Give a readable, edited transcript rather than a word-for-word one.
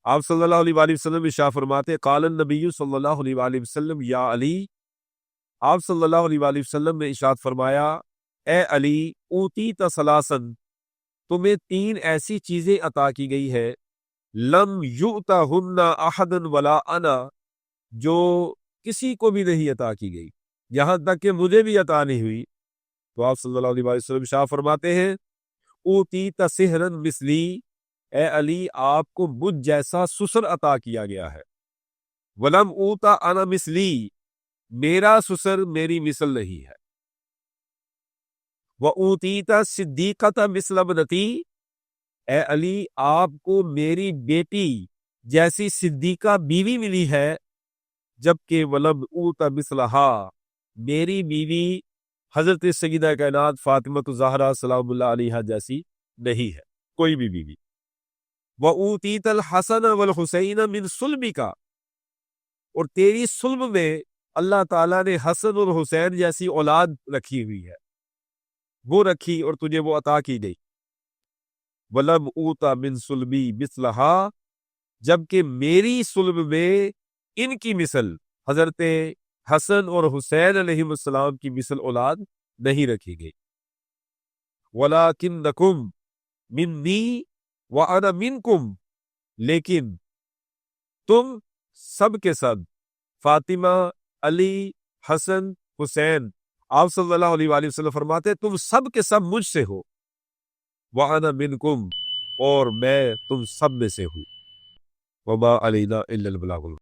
آپ صلی اللہ علیہ وآلہ وسلم ارشاد فرماتے قال النبی صلی اللہ علیہ وآلہ وسلم یا علی، آپ صلی اللہ علیہ وآلہ وسلم نے ارشاد فرمایا اے علی اوتیت ثلاثن، تمہیں تین ایسی چیزیں عطا کی گئی ہے لم یؤتہن احد ولا انا، جو کسی کو بھی نہیں عطا کی گئی، یہاں تک کہ مجھے بھی عطا نہیں ہوئی۔ تو آپ صلی اللہ علیہ وآلہ وسلم ارشاد فرماتے ہیں اوتیت سحرن مثلی، اے علی آپ کو مجھ جیسا سسر عطا کیا گیا ہے، ولم اوتا انا مثلی، میرا سسر میری مثل نہیں ہے، وَأُوتِيتَ صِدِّيقَةَ مِثْلَ ابْنَتِي، اے علی آپ کو میری بیٹی جیسی صدیقہ بیوی ملی ہے، جبکہ ولم اوت مثلہا، میری بیوی حضرت سیدہ کائنات فاطمہ الزہرا سلام اللہ علیہا جیسی نہیں ہے کوئی بھی بیوی۔ وَأُوتِيتَ الْحَسَنَ وَالْحُسَيْنَ مِنْ صُلْبِكَ، اور تیری صلب میں اللہ تعالیٰ نے حسن اور حسین جیسی اولاد رکھی ہوئی ہے، وہ رکھی اور تجھے وہ عطا کی گئی۔ وَلَمْ أُوتَ مِنْ صُلْبِي مِثْلَهَا، جبکہ میری صلب میں ان کی مثل حضرت حسن اور حسین علیہ السلام کی مثل اولاد نہیں رکھی گئی۔ وَلَكِنَّكُمْ مِنِّي وَأَنَا مِنْكُمْ، لیکن تم سب کے سب فاطمہ، علی، حسن، حسین، آپ صلی اللہ علیہ وآلہ وسلم فرماتے ہیں تم سب کے سب مجھ سے ہو، وَأَنَا مِنْكُمْ، اور میں تم سب میں سے ہوں، وَمَا عَلَيْنَا إِلَّا الْبَلَاغُ